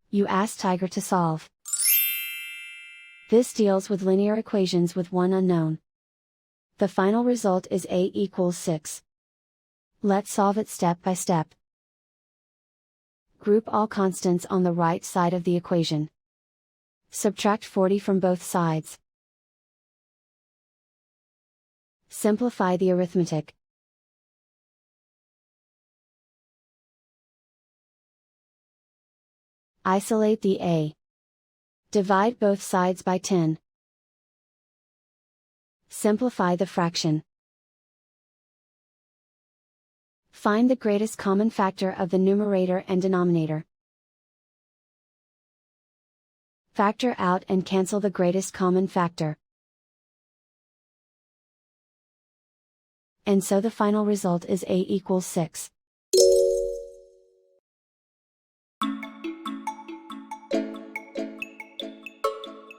You ask Tiger to solve. This deals with linear equations with one unknown. The final result is a equals 6. Let's solve it step by step. Group all constants on the right side of the equation. Subtract 40 from both sides. Simplify the arithmetic. Isolate the a. Divide both sides by 10. Simplify the fraction. Find the greatest common factor of the numerator and denominator. Factor out and cancel the greatest common factor. And so the final result is a equals 6.